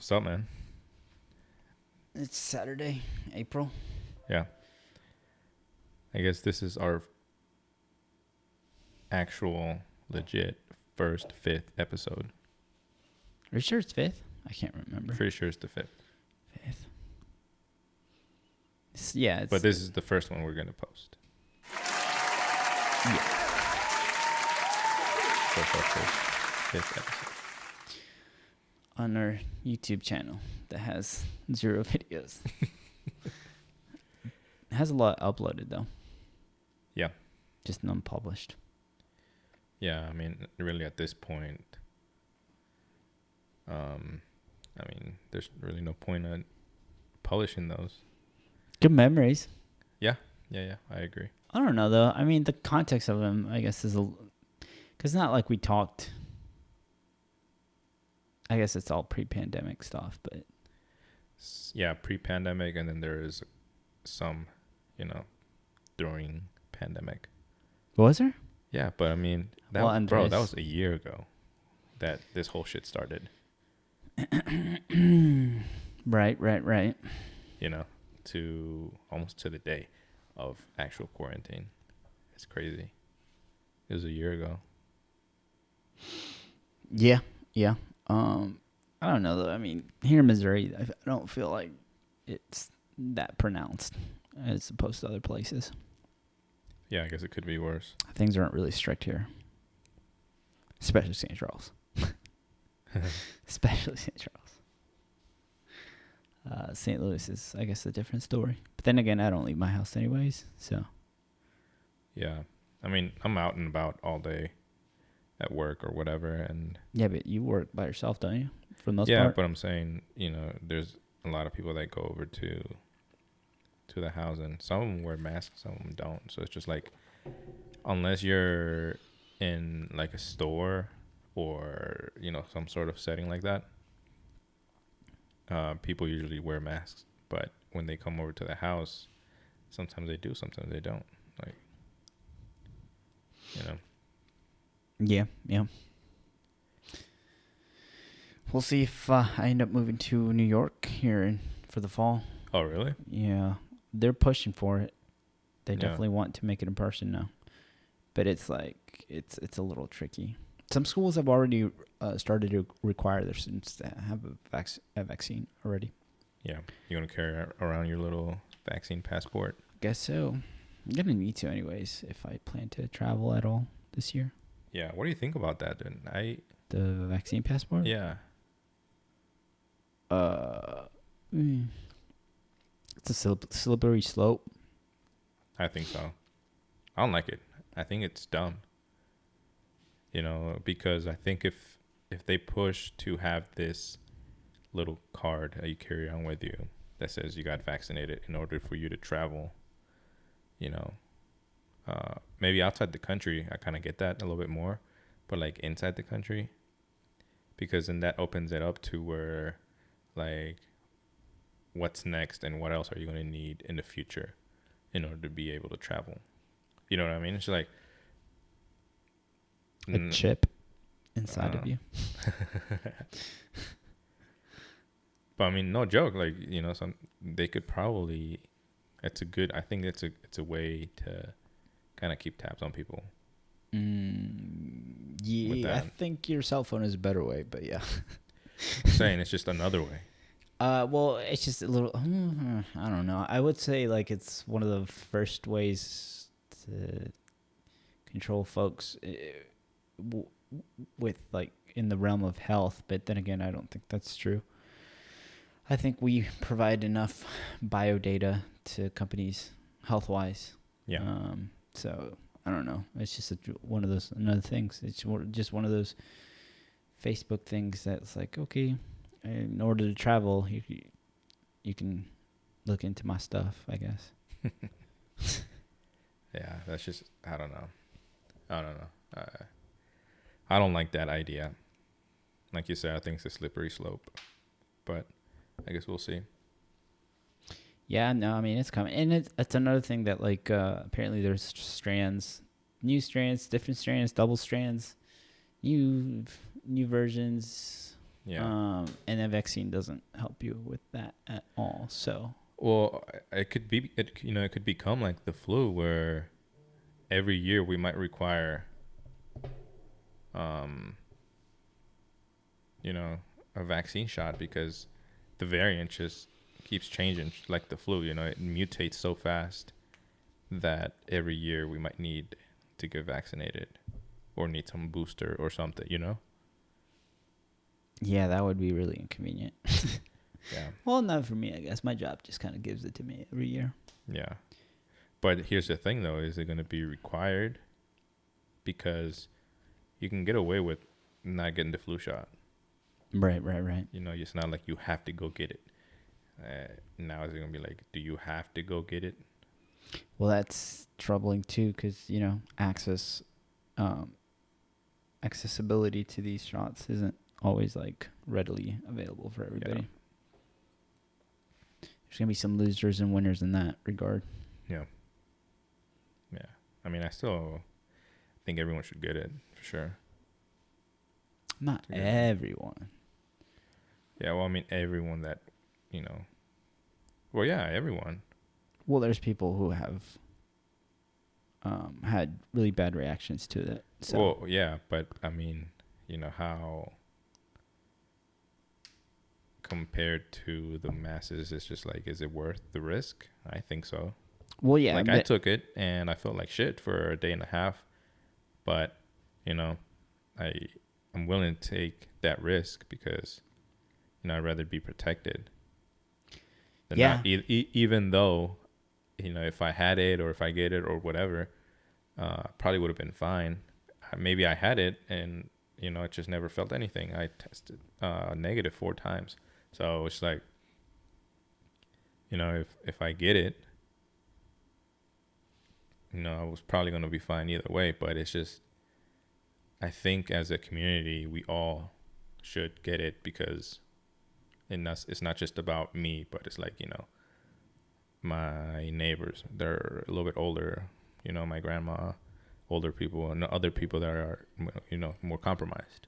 What's up, man? It's Saturday, April. Yeah. I guess this is our actual, legit first, fifth episode. Are you sure it's 5th? I can't remember. Pretty sure it's the fifth. 5th. It's But this is the first one we're going to post. Yeah. So it's our first, fifth episode. On our YouTube channel that has 0 videos. It has a lot uploaded, though. Yeah. Just none published. Yeah, I mean, really at this point, there's really no point in publishing those. Good memories. Yeah, I agree. I don't know, though. I mean, the context of them, I guess, is because it's not like we talked. I guess it's all pre-pandemic stuff, but Yeah, pre-pandemic, and then there is some, during pandemic. was there? Yeah, but I mean, that was a year ago that this whole shit started. Right. To almost to the day of actual quarantine. It's crazy. It was a year ago. Yeah. I don't know, though. I mean, here in Missouri, I don't feel like it's that pronounced as opposed to other places. Yeah, I guess it could be worse. Things aren't really strict here, especially St. Charles. Especially St. Charles. St. Louis is, I guess, a different story. But then again, I don't leave my house anyways, so. Yeah. I mean, I'm out and about all day at work or whatever. And Yeah, but you work by yourself, don't you? For the most yeah, part? but I'm saying, there's a lot of people that go over to the house, and some of them wear masks, some of them don't. So it's just like, unless you're in like a store or, some sort of setting like that, people usually wear masks. But when they come over to the house, sometimes they do, sometimes they don't. Like, Yeah. We'll see if I end up moving to New York here for the fall. Oh, really? Yeah, they're pushing for it. They Yeah. definitely want to make it in person now, but it's like it's a little tricky. Some schools have already started to require their students to have a vaccine already. Yeah. You want to carry around your little vaccine passport? Guess so. I'm gonna need to anyways if I plan to travel at all this year. Yeah. What do you think about that then? The vaccine passport? Yeah. It's a slippery slope. I think so. I don't like it. I think it's dumb. Because I think if they push to have this little card that you carry on with you that says you got vaccinated in order for you to travel, maybe outside the country, I kind of get that a little bit more, but like inside the country, because then that opens it up to where, like, what's next and what else are you going to need in the future in order to be able to travel? You know what I mean? It's like a chip inside of you. But I mean, no joke. Like, they could probably. I think it's a way to kind of keep tabs on people. Yeah, I think your cell phone is a better way, but yeah. I'm saying it's just another way. Well, it's just a little. I don't know. I would say like it's one of the first ways to control folks with like in the realm of health. But then again, I don't think that's true. I think we provide enough bio data to companies health wise. Yeah. So I don't know. It's just one of those another things. It's just one of those Facebook things that's like, okay, in order to travel, you can look into my stuff, I guess. Yeah, that's just, I don't know. I don't like that idea. Like you said, I think it's a slippery slope, but I guess we'll see. Yeah, no, I mean, it's coming. And it's another thing that, like, apparently there's strands, new strands, different strands, double strands, new versions, Yeah. And a vaccine doesn't help you with that at all. So, Well, it could be, it could become like the flu where every year we might require, um, you know, a vaccine shot because the variant just keeps changing like the flu, it mutates so fast that every year we might need to get vaccinated or need some booster or something. yeah, that would be really inconvenient. Yeah. Well, not for me, I guess. My job just kind of gives it to me every year. Yeah. But here's the thing, though. Is it going to be required? Because you can get away with not getting the flu shot. Right. It's not like you have to go get it. Now is it going to be like, do you have to go get it? Well, that's troubling, too, because, accessibility to these shots isn't always, like, readily available for everybody. Yeah. There's going to be some losers and winners in that regard. Yeah. Yeah. I mean, I still think everyone should get it, for sure. Not everyone. Yeah, well, I mean, everyone that, well, yeah, everyone. Well, there's people who have had really bad reactions to it. So. Well, yeah, but, I mean, how compared to the masses, it's just like, is it worth the risk? I think so. Well, yeah. Like, I took it, and I felt like shit for a day and a half, but, I'm willing to take that risk because, I'd rather be protected than not, even though, if I had it or if I get it or whatever, probably would have been fine. Maybe I had it and, it just never felt anything. I tested negative 4 times. So it's like, if I get it, I was probably going to be fine either way. But it's just, I think as a community, we all should get it because it's not just about me, but it's like, my neighbors, they're a little bit older, my grandma, older people, and other people that are, more compromised.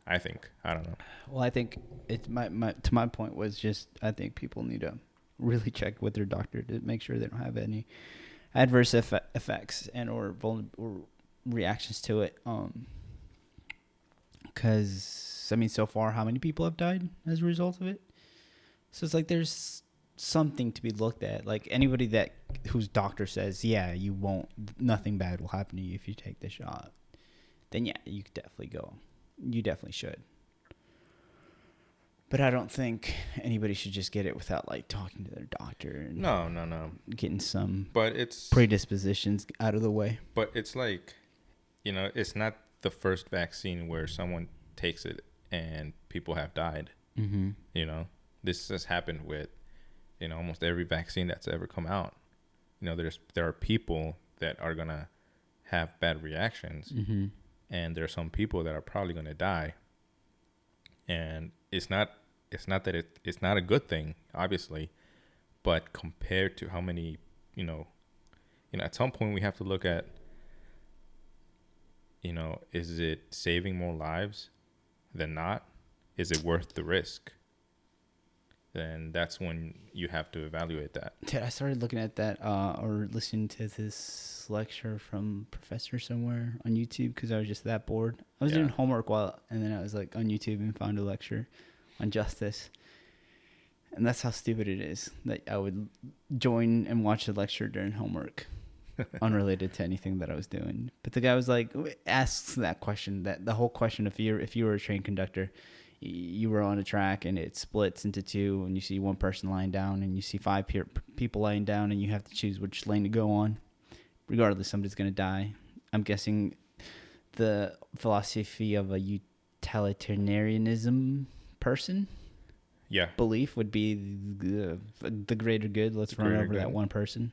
I think. I don't know. Well, I think it's my point was just I think people need to really check with their doctor to make sure they don't have any adverse effects and or reactions to it. Because I mean, so far, how many people have died as a result of it? So it's like there's something to be looked at. Like anybody whose doctor says, yeah, nothing bad will happen to you if you take the shot, then yeah, you could definitely go. You definitely should. But I don't think anybody should just get it without like talking to their doctor and no, getting some it's predispositions out of the way. But it's like, it's not the first vaccine where someone takes it and people have died. Mm-hmm. This has happened with, almost every vaccine that's ever come out. There are people that are gonna have bad reactions, mm-hmm. and there are some people that are probably gonna die. And it's not that it's not a good thing, obviously, but compared to how many, at some point we have to look at, is it saving more lives than not? Is it worth the risk? Then that's when you have to evaluate that. Dude, I started looking at that or listening to this lecture from professor somewhere on YouTube because I was just that bored. I was doing homework and then I was like on YouTube and found a lecture on justice. And that's how stupid it is that I would join and watch the lecture during homework, unrelated to anything that I was doing. But the guy was like, asks that question, that the whole question, if you were a train conductor, you were on a track and it splits into two and you see one person lying down and you see 5 people lying down and you have to choose which lane to go on. Regardless, somebody's going to die. I'm guessing the philosophy of a utilitarianism person belief would be the greater good. Let's run over that one person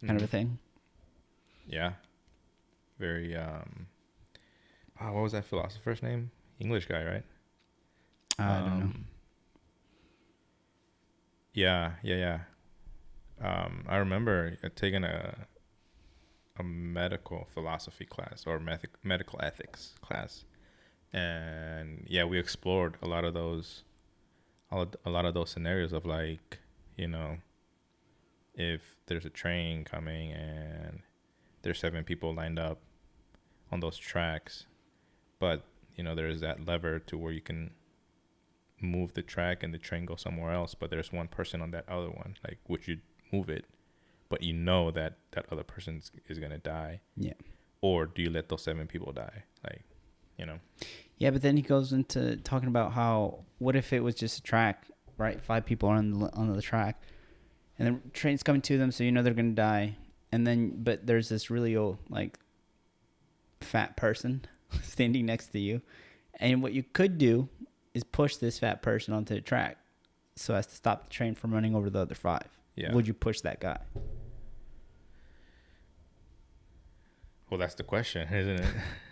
kind of a thing. Yeah. Very, what was that philosopher's name? English guy, right? I don't know. Yeah. I remember taking a medical philosophy class or medical ethics class, And yeah, we explored a lot of those, a lot of those scenarios of like, you know, if there's a train coming and there's 7 people lined up on those tracks, but you know there's that lever to where you can move the track and the train goes somewhere else, but there's one person on that other one, like would you move it, but you know that that other person is gonna die, Yeah. or do you let those 7 people die, like, you know? Yeah, but then he goes into talking about how, what if it was just a track, right? 5 people are on the track, and the train's coming to them, so you know they're gonna die, and then but there's this really old like fat person standing next to you, and what you could do is push this fat person onto the track so as to stop the train from running over the other 5. Yeah. Would you push that guy? Well, that's the question, isn't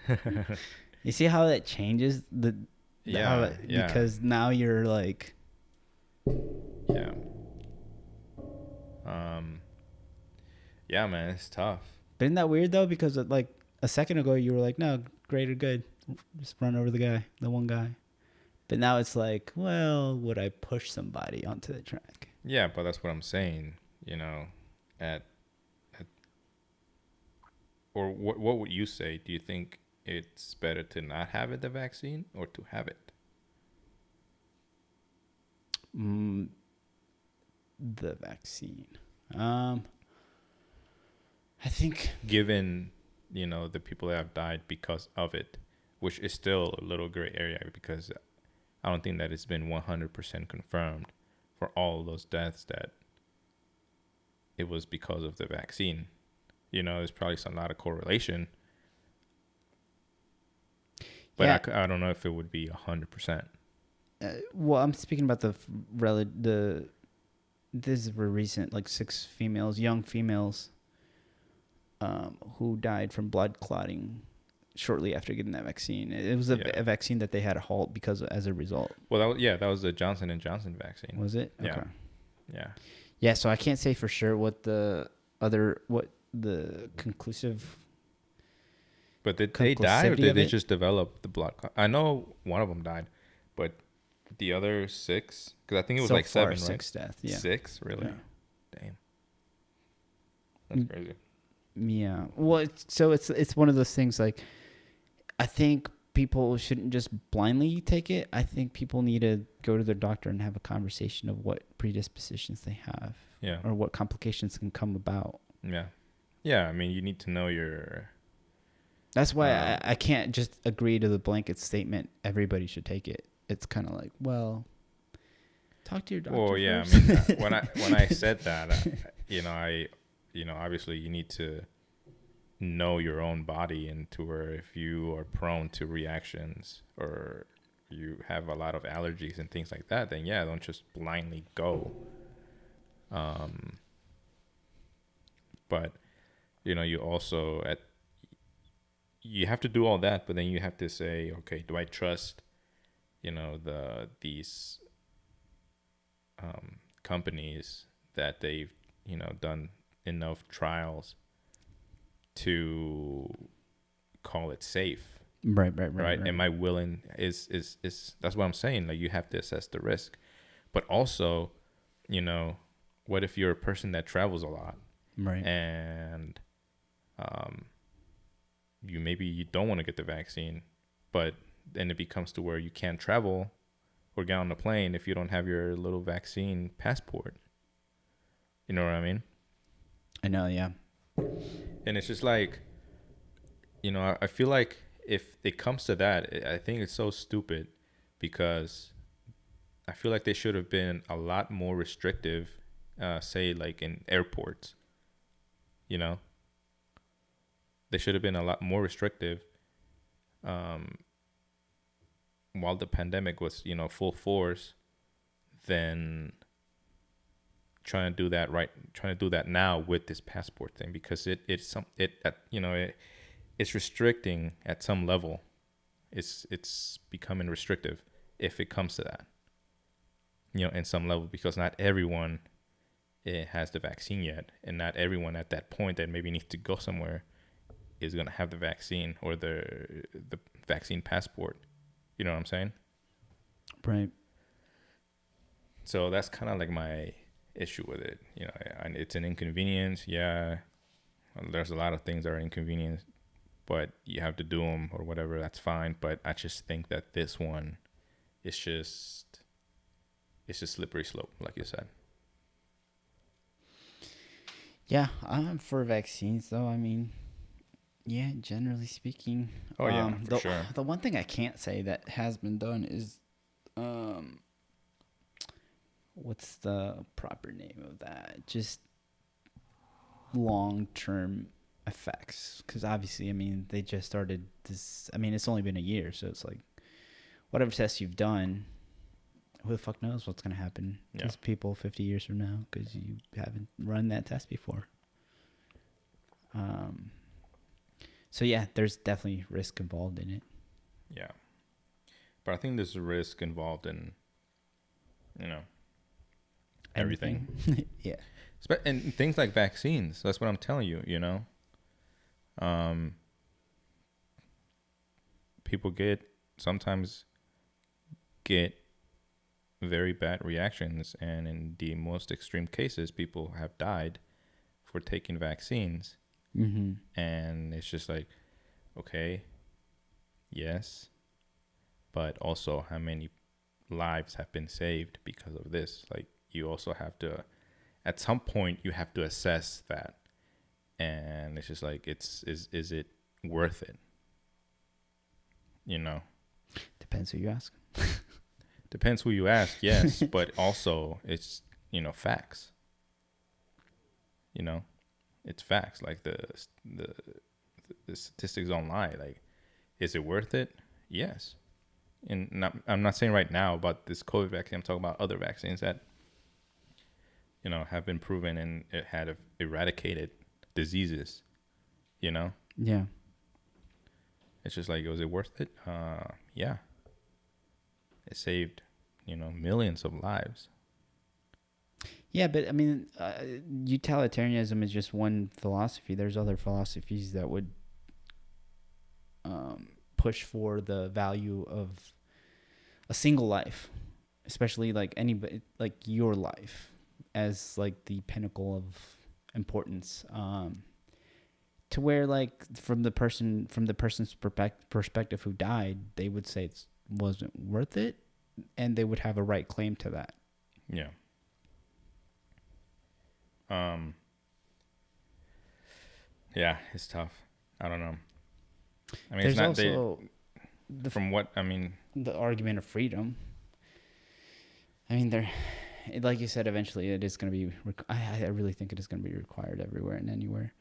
it? You see how that changes Yeah. because now you're like, Yeah. Yeah, man, it's tough. but isn't that weird though? Because like a second ago you were like, no, greater good, just run over the one guy. But now it's like, well, would I push somebody onto the track? Yeah, but that's what I'm saying. You know, at or what would you say? Do you think it's better to not have it, the vaccine, or to have it? The vaccine. I think, Given, you know, the people that have died because of it, which is still a little gray area because I don't think that it's been 100% confirmed for all of those deaths that it was because of the vaccine. You know, there's probably a lot of correlation, but yeah. I don't know if it would be 100%. Well, I'm speaking about this is recent, like 6 females, young females, who died from blood clotting shortly after getting that vaccine. It was a vaccine that they had to halt because as a result. Well, that was the Johnson & Johnson vaccine. Was it? Yeah. Okay. Yeah. Yeah, so I can't say for sure what the conclusive. But did they die or Conclusivity did of they it? just develop the blood clot? I know one of them died, but the other 6, because I think it was So like far, 7, right? 6 deaths. Yeah. 6, really? Yeah. Damn. That's crazy. Yeah. Well, it's one of those things like, I think people shouldn't just blindly take it. I think people need to go to their doctor and have a conversation of what predispositions they have. Yeah. Or what complications can come about. Yeah. Yeah, I mean, you need to know your... That's why I can't just agree to the blanket statement, everybody should take it. It's kind of like, well, talk to your doctor Well, yeah, first. I mean, when I said that, obviously you need to know your own body, and to where if you are prone to reactions or you have a lot of allergies and things like that, then yeah, don't just blindly go. But you also you have to do all that, but then you have to say, okay, do I trust these companies that they've done enough trials to call it safe? Right. Am I willing? Is that's what I'm saying. Like, you have to assess the risk, but also, what if you're a person that travels a lot, Right. and you don't want to get the vaccine, but then it becomes to where you can't travel or get on the plane if you don't have your little vaccine passport. You know what I mean? I know, yeah. And it's just like, I feel like if it comes to that, I think it's so stupid, because I feel like they should have been a lot more restrictive, say like in airports. They should have been a lot more restrictive while the pandemic was, full force, than trying to do that now with this passport thing, because it's restricting at some level. It's becoming restrictive if it comes to that, in some level, because not everyone has the vaccine yet, and not everyone at that point that maybe needs to go somewhere is going to have the vaccine or the vaccine passport. You know what I'm saying? Right. So that's kind of like my issue with it. You know, and it's an inconvenience. Yeah, there's a lot of things that are inconvenience, but you have to do them or whatever. That's fine. But I just think that this one, it's just slippery slope, like you said. Yeah, I'm for vaccines though. I mean, yeah, generally speaking. Oh yeah, for the sure. the one thing I can't say that has been done is, what's the proper name of that? Just long-term effects, because obviously, I mean, they just started this. I mean, it's only been a year, so it's like whatever tests you've done, who the fuck knows what's gonna happen Yeah. to people 50 years from now because you haven't run that test before. So yeah, there's definitely risk involved in it. Yeah. But I think there's a risk involved in, you know, everything. Yeah. And things like vaccines. That's what I'm telling you, you know. People sometimes get very bad reactions, and in the most extreme cases, people have died for taking vaccines. Mm-hmm. And it's just like, okay, yes, but also how many lives have been saved because of this? Like, you also have to, at some point, you have to assess that, and it's just like, is it worth it? You know, Depends who you ask. depends who you ask, yes, but also it's, you know, facts. You know, it's facts. Like the statistics don't lie. Like, is it worth it? Yes. And I'm not saying right now about this COVID vaccine. I'm talking about other vaccines that, you know, have been proven and it had eradicated diseases. You know, Yeah. it's just like, was it worth it? Yeah. It saved, you know, millions of lives. Yeah, but I mean, utilitarianism is just one philosophy. There's other philosophies that would push for the value of a single life, especially like anybody, like your life, as like the pinnacle of importance. To where like from the person's perspective who died, they would say it wasn't worth it, and they would have a right claim to that. Yeah. Yeah, it's tough. I don't know. I mean, There's it's not also from what I mean. the argument of freedom. I mean, like you said, eventually it is going to be. I really think it is going to be required everywhere and anywhere.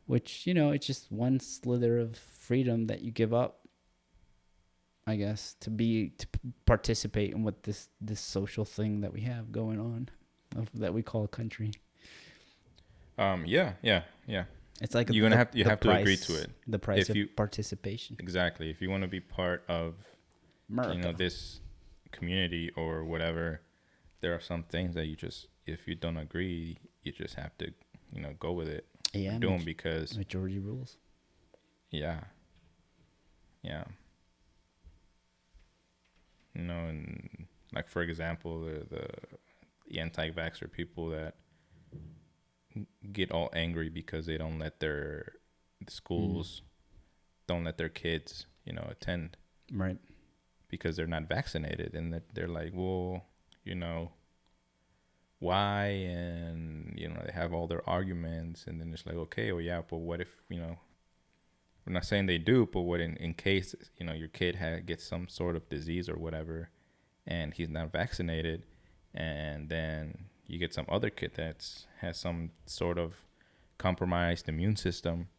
Which, you know, it's just one slither of freedom that you give up, I guess, to participate in what this social thing that we have going on, that we call a country. Yeah. It's like you have to agree to it. The price of participation. Exactly. If you want to be part of, America, you know, this community or whatever, there are some things that if you don't agree, you just have to, you know, go with it. Yeah, do them because majority rules. Yeah. You know, and like, for example, the anti-vaxxer people that get all angry because they don't let their schools don't let their kids, you know, attend, right? Because they're not vaccinated, and they're like, well, you know, why? And, you know, they have all their arguments, and then it's like, okay, well, yeah, but what if, you know, we're not saying they do, but what in case, you know, your kid gets some sort of disease or whatever, and he's not vaccinated, and then you get some other kid has some sort of compromised immune system,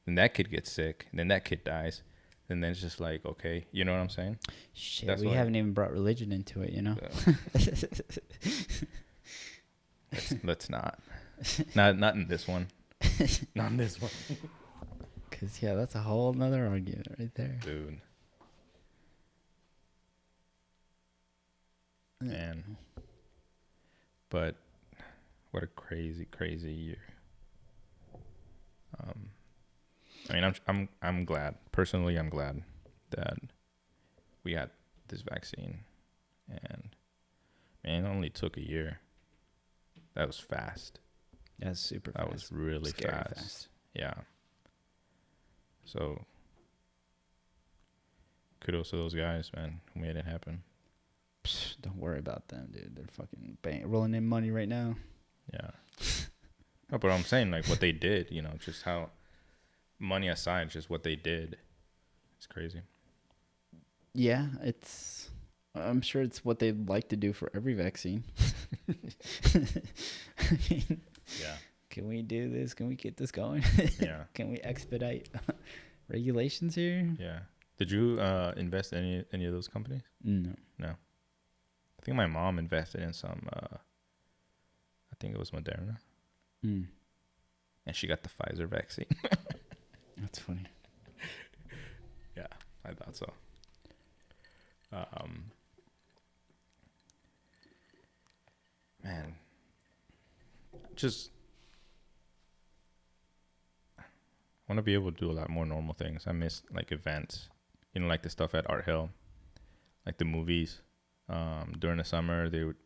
then that kid gets sick, and then that kid dies, and then it's just like, okay, you know what I'm saying? Shit, we haven't even brought religion into it, you know? Let's not in this one. Not in this one. Because, yeah, that's a whole nother argument right there. Dude. Man. But what a crazy year. I mean, I'm glad. Personally, I'm glad that we had this vaccine, and man, it only took a year. That was fast. That's super That fast. was really Scary fast. Yeah. So kudos to those guys, man, who made it happen. Psh, don't worry about them, dude. They're fucking rolling in money right now. Yeah. No, but I'm saying, like, what they did, you know, just how, money aside, just what they did. It's crazy. Yeah, I'm sure it's what they'd like to do for every vaccine. I mean, Yeah. can we do this? Can we get this going? Yeah. Can we expedite regulations here? Yeah. Did you invest in any of those companies? No. No. I think my mom invested in some, I think it was Moderna, Mm. and she got the Pfizer vaccine. That's funny. Yeah, I thought so. Man, just want to be able to do a lot more normal things. I miss like events, you know, like the stuff at Art Hill, like the movies. During the summer, they would.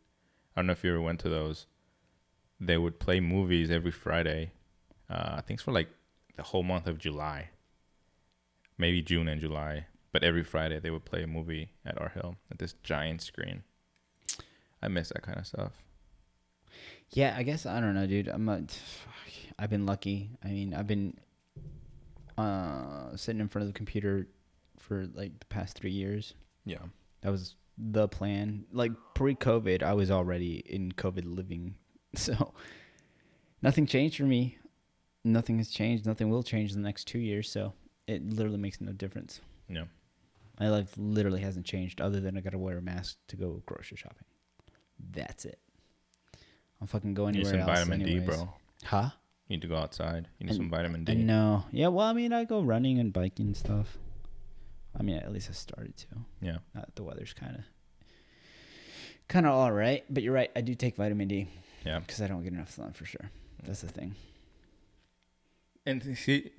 I don't know if you ever went to those. They would play movies every Friday. I think it's for like the whole month of July, maybe June and July. But every Friday they would play a movie at Art Hill at this giant screen. I miss that kind of stuff. Yeah, I guess I don't know, dude. I've been lucky. I mean, I've been sitting in front of the computer for like the past 3 years. Yeah. That was the plan. Like pre-COVID, I was already in COVID living. So nothing changed for me. Nothing has changed. Nothing will change in the next 2 years. So it literally makes no difference. Yeah. My life literally hasn't changed other than I got to wear a mask to go grocery shopping. That's it. I'll fucking go You need anywhere some else vitamin anyways. D, bro. Huh? You need to go outside. You need some vitamin D. No. Yeah, well, I mean, I go running and biking and stuff. I mean, at least I started to. Yeah. The weather's kind of all right. But you're right. I do take vitamin D. Yeah. Because I don't get enough sun for sure. That's the thing. And see,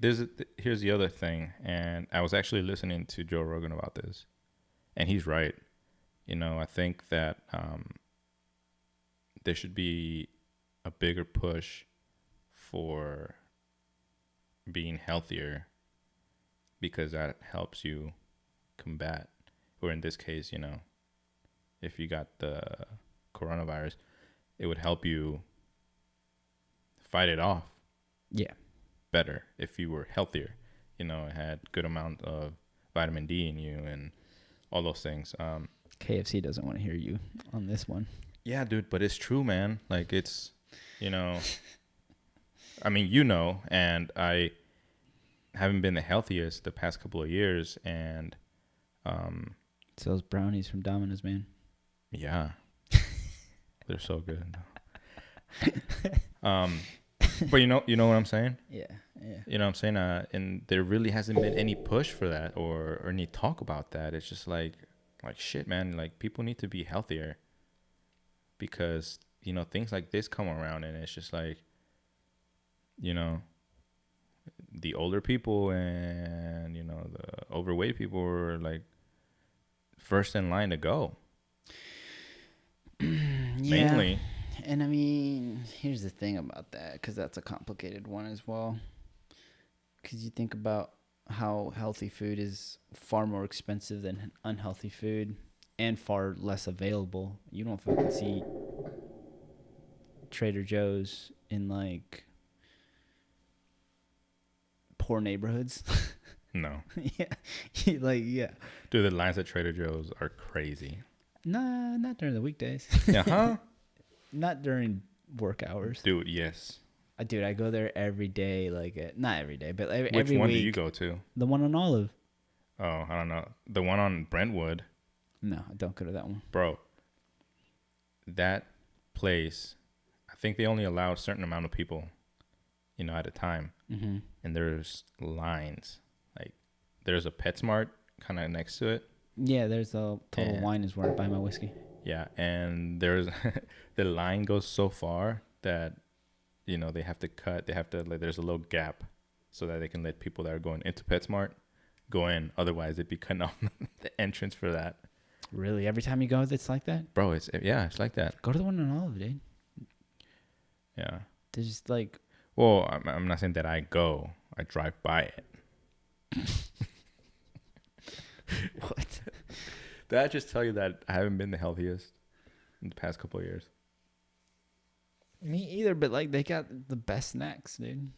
here's the other thing. And I was actually listening to Joe Rogan about this. And he's right. You know, I think that there should be a bigger push for being healthier, because that helps you combat, or in this case, you know, if you got the coronavirus, it would help you fight it off. Yeah. Better if you were healthier, you know, it had good amount of vitamin D in you and all those things. KFC doesn't want to hear you on this one. Yeah, dude, but it's true, man. Like, it's, you know, I mean, you know, and I haven't been the healthiest the past couple of years, and It's those brownies from Domino's, man. yeah, they're so good. But you know what I'm saying? Yeah. You know what I'm saying? And there really hasn't been any push for that or any talk about that. It's just like shit, man. Like, people need to be healthier, because, you know, things like this come around, and it's just like, you know, the older people and, you know, the overweight people are like first in line to go. Yeah. Mainly. And I mean, here's the thing about that, because that's a complicated one as well. Because you think about how healthy food is far more expensive than unhealthy food, and far less available. You don't fucking see Trader Joe's in like poor neighborhoods. No. Yeah. Like, yeah. Dude, the lines at Trader Joe's are crazy. Nah, not during the weekdays. Yeah, huh? Not during work hours. Dude, yes. Dude, I go there every day. Like, not every day, but every Which one week. do you go to? The one on Olive. Oh, I don't know. The one on Brentwood. No, I don't go to that one. Bro, that place, I think they only allow a certain amount of people, you know, at a time. Mm-hmm. And there's lines. Like, there's a PetSmart kind of next to it. Yeah, there's a Total Wine is where I buy my whiskey. Yeah, and there's the line goes so far that, you know, they have to cut. They have to, like, there's a little gap so that they can let people that are going into PetSmart go in. Otherwise, it'd be cutting off the entrance for that. Really? Every time you go, it's like that? Bro, it's like that. Go to the one in Olive, dude. Yeah. They're just like... Well, I'm not saying that I go. I drive by it. What? Did I just tell you that I haven't been the healthiest in the past couple of years? Me either, but like they got the best snacks, dude.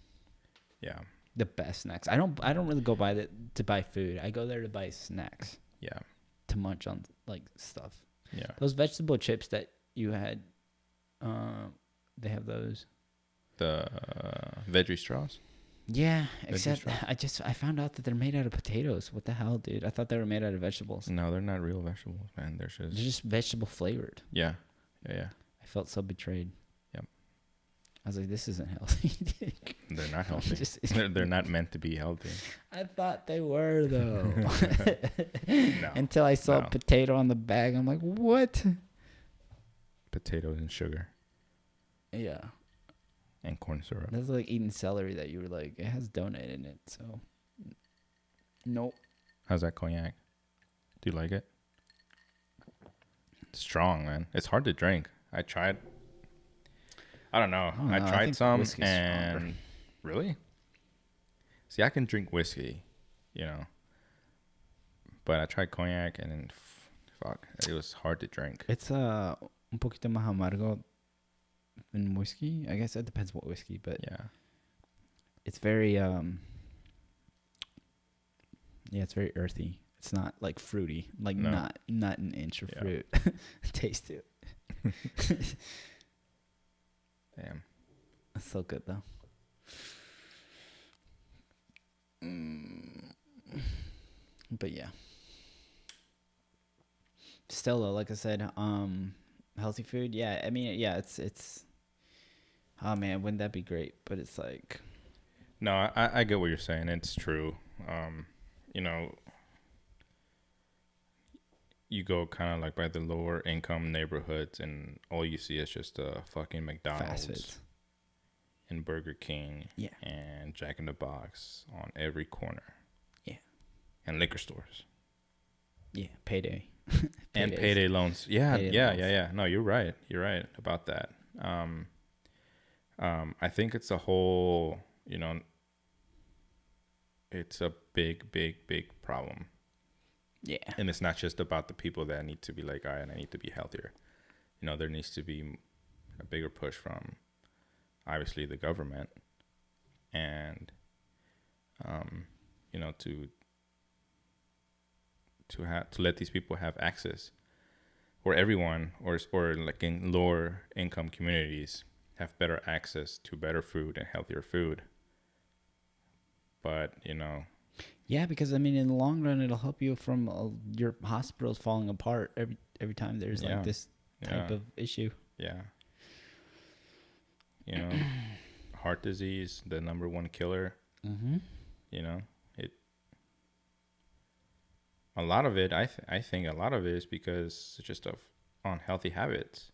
Yeah. The best snacks. I don't really go by to buy food. I go there to buy snacks. Yeah. To munch on like stuff. Yeah. Those vegetable chips that you had, they have those. The veggie straws. Yeah, Veggie except straws. I found out that they're made out of potatoes. What the hell, dude? I thought they were made out of vegetables. No, they're not real vegetables, man. They're They're just vegetable flavored. yeah. Yeah. I felt so betrayed. Yep. I was like, this isn't healthy. They're not healthy. Just- they're not meant to be healthy. I thought they were though. No. Until I saw No. potato on the bag, I'm like, what? Potatoes and sugar Yeah, and corn syrup. that's like eating celery that you were like, it has donut in it. So, nope. How's that cognac? Do you like it? It's strong, man. It's hard to drink. I tried. I don't know. I don't I know. I tried think some whiskey's and stronger. really. See, I can drink whiskey, you know, but I tried cognac and then fuck, it was hard to drink. It's un poquito más amargo than whiskey. I guess it depends what whiskey, but Yeah. it's very yeah, it's very earthy. It's not like fruity, like No. not an inch of Yeah. fruit. Taste it. Damn. It's so good though. But yeah. Still though, like I said, healthy food, yeah. I mean, yeah, it's oh man, wouldn't that be great? But it's like No, I get what you're saying. It's true. You know, you go kind of like by the lower income neighborhoods, and all you see is just a fucking fast McDonald's foods. and Burger King, Yeah. and Jack in the Box on every corner. Yeah. And liquor stores Yeah, payday. and Paydays. payday loans. Yeah, Payday yeah, loans. yeah. No, you're right. You're right about that. I think it's a whole, you know, it's a big, big, big problem. Yeah. And it's not just about the people that need to be like, all right, I need to be healthier. You know, there needs to be a bigger push from, obviously, the government, and, you know, to let these people have access, or everyone, or like in lower income communities, have better access to better food and healthier food. But, you know, Yeah, because I mean, in the long run, it'll help you from your hospitals falling apart every time there's Yeah. like this type of issue. yeah. You know, heart disease, the number one killer. Mm-hmm. You know, a lot of it, I think a lot of it is because it's just of unhealthy habits.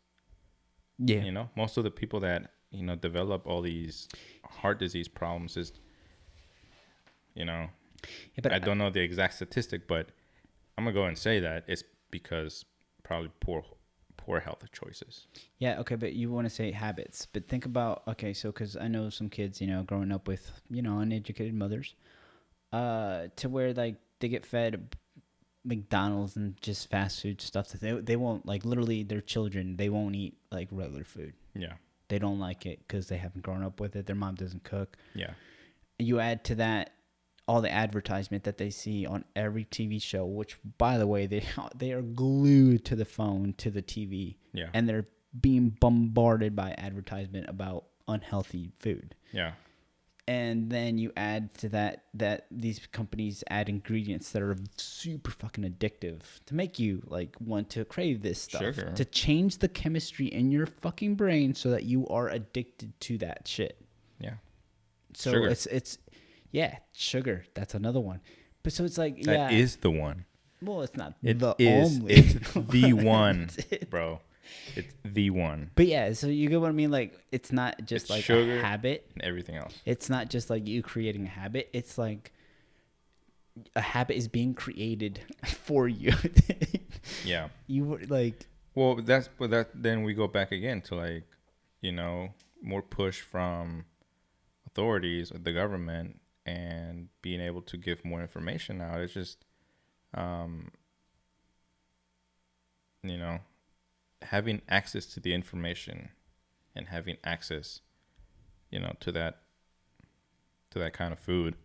Yeah. You know, most of the people that, you know, develop all these heart disease problems is, you know, Yeah, but I don't know the exact statistic, but I'm gonna go and say that it's because probably poor health choices. Yeah, okay, but you want to say habits. But think about, okay, so because I know some kids, you know, growing up with, you know, uneducated mothers, to where, like, they get fed McDonald's and just fast food stuff that they won't, like, literally their children, they won't eat, like, regular food. Yeah. They don't like it because they haven't grown up with it. Their mom doesn't cook. Yeah. You add to that all the advertisement that they see on every TV show, which, by the way, they are glued to the phone, to the TV, Yeah. and they're being bombarded by advertisement about unhealthy food. Yeah. And then you add to that these companies add ingredients that are super fucking addictive to make you like want to crave this stuff, Sugar. to change the chemistry in your fucking brain so that you are addicted to that shit. Yeah. So Sugar. it's yeah, sugar. That's another one. But so it's like, That yeah. is the one. Well, it's not It the is. only. It's the one, bro. It's the one. But yeah, so you get what I mean? Like, it's not just It's like sugar a habit. and everything else. It's not just like you creating a habit. It's like a habit is being created for you. Yeah. You were like, Well, then we go back again to like, you know, more push from authorities, the government, and being able to give more information out. It's just, um, you know, having access to the information and having access, you know, to that kind of food.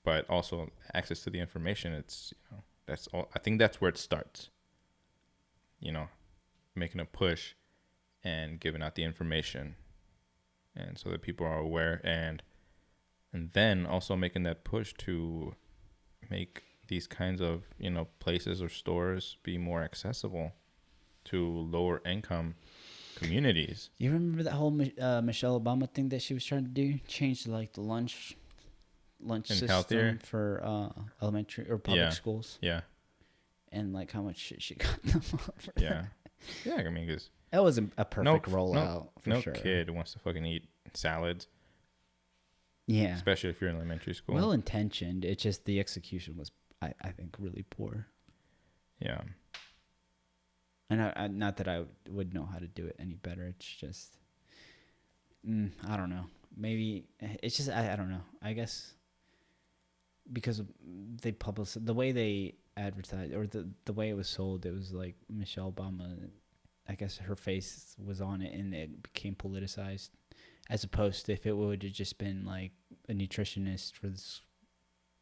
But also access to the information. It's, you know, that's all. I think that's where it starts. You know, making a push and giving out the information, and so that people are aware, and then also making that push to make these kinds of, you know, places or stores be more accessible to lower income communities. you remember that whole Michelle Obama thing that she was trying to do? Change like the lunch And system healthier. for elementary or public Yeah. schools, Yeah. and like how much shit she got them for Yeah. Yeah. I mean, because that wasn't a perfect rollout for no sure. kid wants to fucking eat salads, Yeah, especially if you're in elementary school. well intentioned. It's just the execution was, I think, really poor. Yeah. And I not that I would know how to do it any better. It's just, I don't know. Maybe it's just I don't know. I guess because they published the way they advertised, or the way it was sold, it was like Michelle Obama. I guess her face was on it, and it became politicized, as opposed to if it would have just been like a nutritionist for the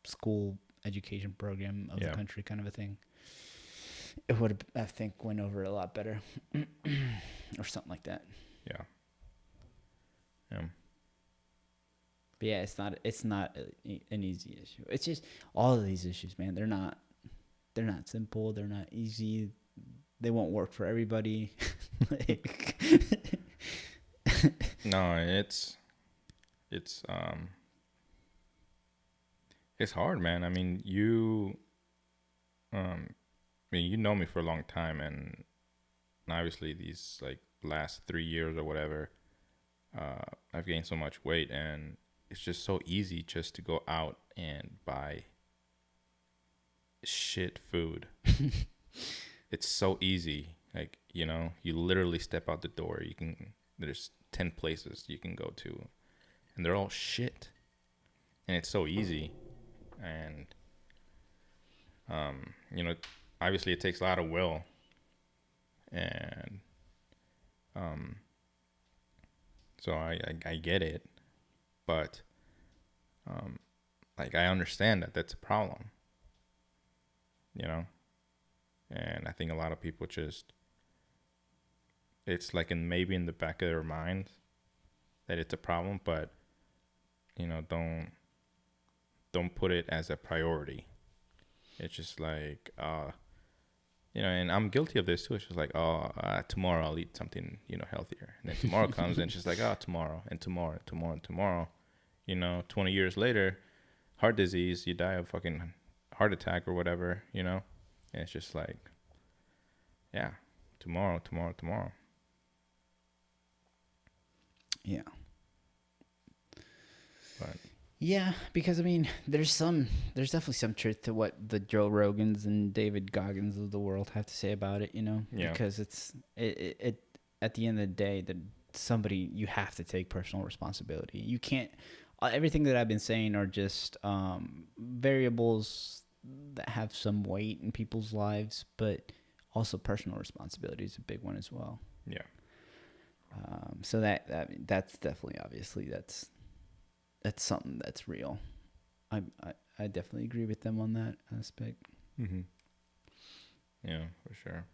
school education program of Yeah. the country, kind of a thing. It would have, I think, went over a lot better, or something like that. Yeah. Yeah. But yeah, it's not an easy issue. It's just all of these issues, man. They're not simple. They're not easy. They won't work for everybody. Like, No, it's hard, man. I mean, you know me for a long time, and obviously these like last 3 years or whatever, I've gained so much weight, and it's just so easy just to go out and buy shit food. It's so easy. Like, you know, you literally step out the door. There's 10 places you can go to, and they're all shit. And it's so easy. And, you know, obviously it takes a lot of will. And, so I get it. But, like, I understand that that's a problem. You know? And I think a lot of people just, it's like maybe in the back of their mind that it's a problem, but, you know, don't put it as a priority. It's just like, you know, and I'm guilty of this too. It's just like, tomorrow I'll eat something, you know, healthier. And then tomorrow comes and it's just like, tomorrow and tomorrow and tomorrow and tomorrow. You know, 20 years later, heart disease, you die of fucking heart attack or whatever, you know? And it's just like, yeah, tomorrow. yeah. But Yeah, because I mean, there's definitely some truth to what the Joe Rogans and David Goggins of the world have to say about it, you know? Yeah. Because it at the end of the day, that somebody, you have to take personal responsibility. You can't, everything that I've been saying are just variables that have some weight in people's lives, but also personal responsibility is a big one as well. yeah. So that's definitely, obviously, that's something that's real. I definitely agree with them on that aspect. Mm-hmm. Yeah, for sure.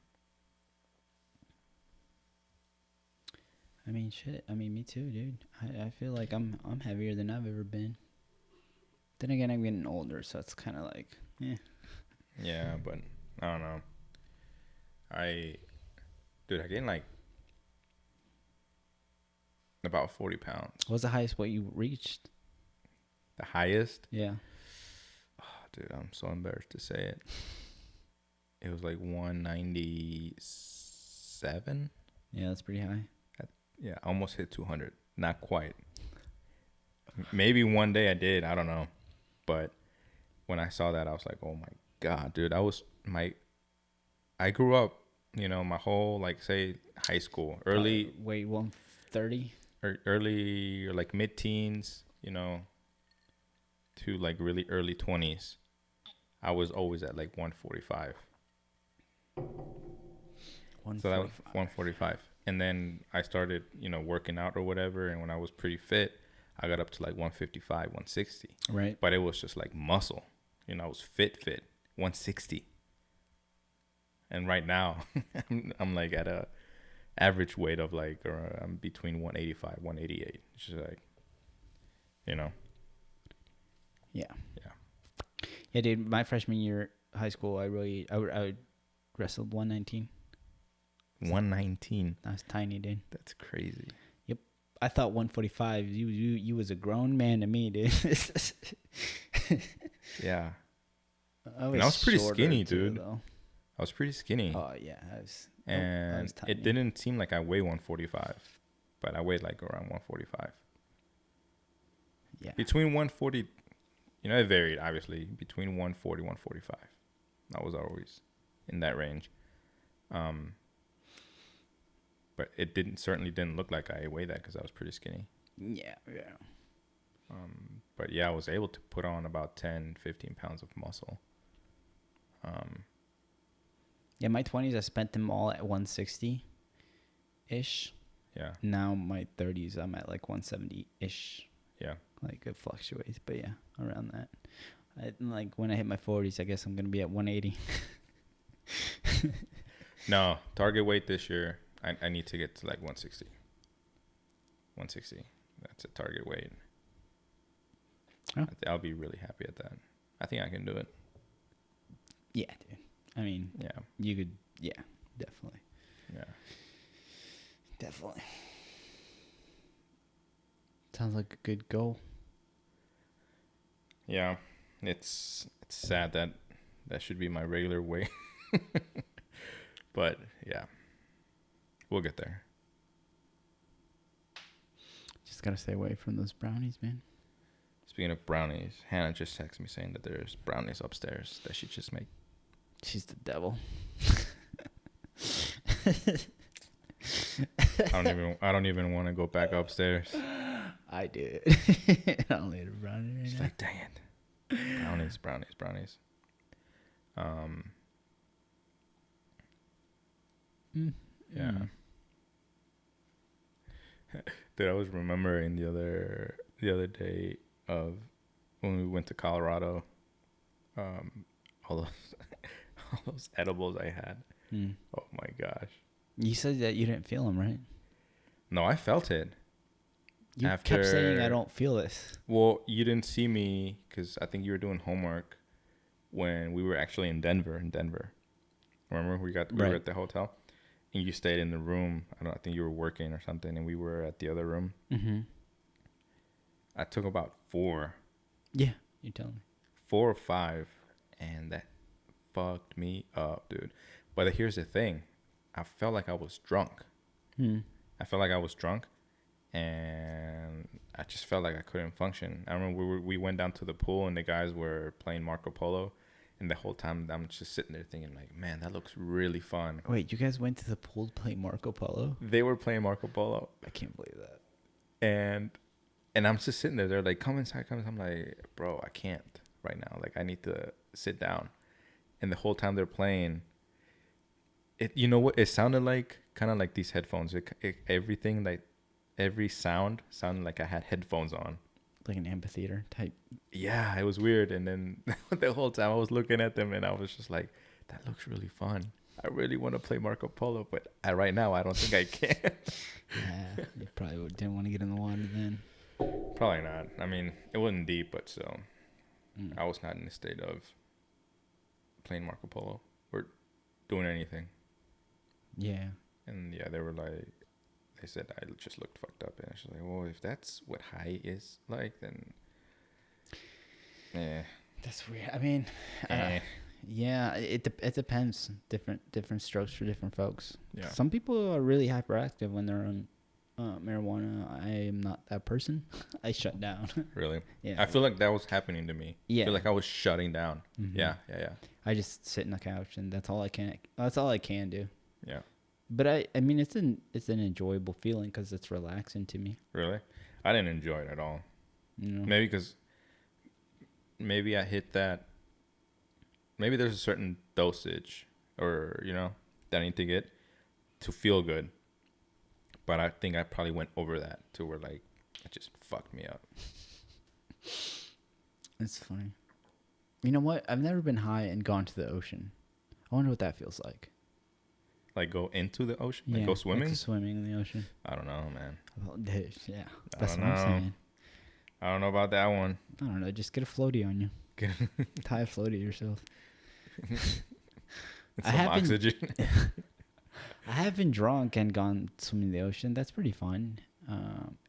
I mean, shit. I mean, me too, dude. I feel like I'm heavier than I've ever been. Then again, I'm getting older, so it's kind of like, eh. Yeah, but I don't know. I gained like about 40 pounds. What was the highest weight you reached? The highest? Yeah. Oh, dude, I'm so embarrassed to say it. It was like 197. Yeah, that's pretty high. Yeah, almost hit 200. Not quite. Maybe one day I did. I don't know. But when I saw that, I was like, oh my God, dude. I grew up, my whole, like, say, high school, early, Wait, 130? early, or like mid-teens, to like really early 20s. I was always at like 145. So that was 145. And then I started, working out or whatever. And when I was pretty fit, I got up to like 155, 160. Right. But it was just like muscle. I was fit, 160. And right now, I'm like at a average weight of like, or I'm between 185, 188. It's just like, Yeah. Yeah. Yeah, dude. My freshman year high school, I wrestled 119. 119. I was tiny, dude. That's crazy. Yep. I thought 145. You was a grown man to me, dude. Yeah. I was pretty shorter skinny, too, dude. though. I was pretty skinny. Oh yeah, I was. And I was tiny. it didn't seem like I weighed 145, but I weighed like around 145. Yeah. Between 140, it varied obviously between 140, 145. I was always in that range. But it certainly didn't look like I weighed that because I was pretty skinny. Yeah. But yeah, I was able to put on about 10, 15 pounds of muscle. Yeah, my 20s, I spent them all at 160-ish. Yeah. Now my 30s, I'm at like 170-ish. Yeah. Like it fluctuates, but yeah, around that. Like when I hit my 40s, I guess I'm gonna be at 180. No, target weight this year, I need to get to like 160. 160. That's a target weight. Oh. I'll be really happy at that. I think I can do it. Yeah, dude. I mean, Yeah. you could. Yeah, definitely. Yeah. Definitely. Sounds like a good goal. Yeah. It's sad that should be my regular weight. But yeah. We'll get there. Just gotta stay away from those brownies, man. Speaking of brownies, Hannah just texted me saying that there's brownies upstairs that she just made. She's the devil. I don't even want to go back upstairs. I did. I'll need a brownie right She's now. like, dang it. Brownies. Yeah. Dude, I was remembering the other day of when we went to Colorado. All those edibles I had. Oh my gosh. You said that you didn't feel them, right? No, I felt it. You kept saying I don't feel this. Well, you didn't see me because I think you were doing homework when we were actually in Denver. Remember we were at the hotel and you stayed in the room. I think you were working or something, and we were at the other room. Mm-hmm. I took about 4. Yeah, you tell me. 4 or 5, and that fucked me up, dude. But here's the thing. I felt like I was drunk. And I just felt like I couldn't function. I remember we went down to the pool, and the guys were playing Marco Polo, and the whole time I'm just sitting there thinking, like, man, that looks really fun. Wait, you guys went to the pool to play Marco Polo? They were playing Marco Polo. I can't believe that. And I'm just sitting there. They're like, come inside. I'm like, bro, I can't right now. Like, I need to sit down. And the whole time they're playing, you know what? It sounded like kind of like these headphones. Everything, like every sound sounded like I had headphones on. Like an amphitheater type. Yeah, it was weird. And then the whole time I was looking at them, and I was just like, that looks really fun. I really want to play Marco Polo, but right now I don't think I can. Yeah, you probably didn't want to get in the water then. Probably not. I mean, it wasn't deep, but still, I was not in the state of playing Marco Polo or doing anything. Yeah. And yeah, they said I just looked fucked up, and I was like, well, if that's what high is like, then yeah. That's weird. I mean, yeah, it depends. Different strokes for different folks. Yeah. Some people are really hyperactive when they're on marijuana. I am not that person. I shut down. Really? Yeah. I feel like that was happening to me. Yeah. I feel like I was shutting down. Mhm. Yeah, yeah, yeah. I just sit on the couch and that's all I can. That's all I can do. Yeah. But I mean, it's an enjoyable feeling because it's relaxing to me. Really? I didn't enjoy it at all. You know? Maybe because maybe I hit that. Maybe there's a certain dosage, or that I need to get to feel good. But I think I probably went over that to where like it just fucked me up. It's funny. You know what? I've never been high and gone to the ocean. I wonder what that feels like. Like go into the ocean, like go swimming. Like swimming in the ocean. I don't know, man. Well, dude, yeah, I that's don't what I'm know. saying. I don't know about that one. I don't know. Just get a floaty on you. Tie a floaty to yourself. Some oxygen. I have been drunk and gone swimming in the ocean. That's pretty fun.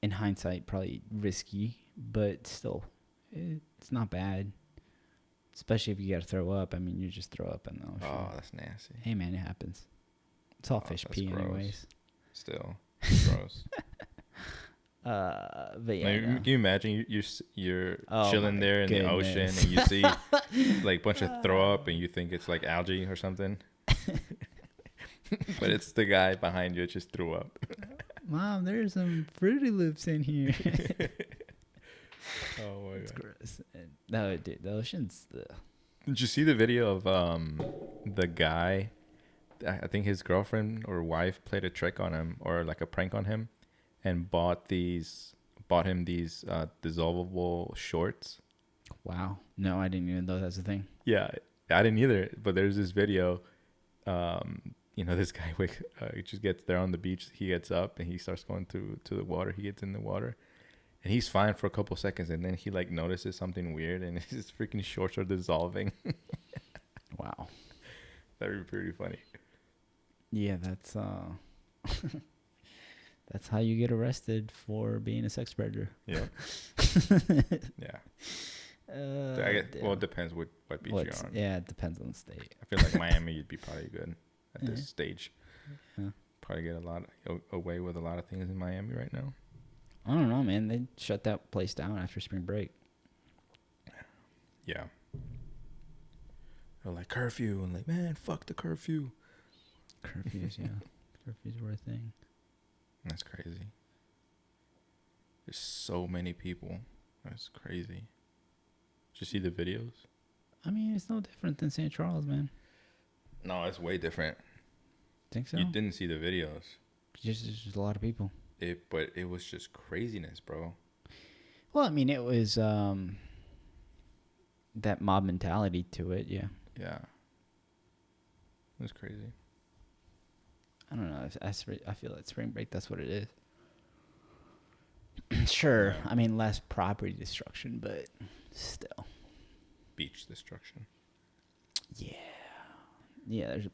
In hindsight, probably risky, but still, it's not bad. Especially if you got to throw up. I mean, you just throw up in the ocean. Oh, that's nasty. Hey, man, it happens. It's all fish that's pee, gross. anyways. Still gross. But yeah. Like, no. can you imagine you're Oh chilling my there in the ocean goodness. and you see like a bunch of throw up and you think it's like algae or something, but it's the guy behind you that just threw up. Mom, there's some Fruity Loops in here. Oh my It's god! gross. No, dude, the ocean's. Did you see the video of the guy? I think his girlfriend or wife played a trick on him or like a prank on him, and bought him these dissolvable shorts. Wow. No, I didn't even know that's a thing. Yeah, I didn't either. But there's this video. This guy just gets there on the beach. He gets up and he starts going to the water. He gets in the water, and he's fine for a couple seconds, and then he like notices something weird, and his freaking shorts are dissolving. Wow. That'd be pretty funny. Yeah, that's that's how you get arrested for being a sex predator. Yeah. Yeah. Well, it depends what beach you're on. Yeah, it depends on the state. I feel like Miami, you'd be probably good at this stage. Yeah. Probably get away with a lot of things in Miami right now. I don't know, man. They shut that place down after spring break. Yeah. They're like curfew, and like, man, fuck the curfew. Curfews, yeah. Curfews were a thing. That's crazy. There's so many people. That's crazy. Did you see the videos? I mean, it's no different than St. Charles, man. No, it's way different. Think so? You didn't see the videos. Just a lot of people. But it was just craziness, bro. Well, I mean, it was that mob mentality to it, yeah. Yeah. It was crazy. I don't know. I feel like spring break, that's what it is. Sure. Yeah. I mean, less property destruction, but still. Beach destruction. Yeah. Yeah, there's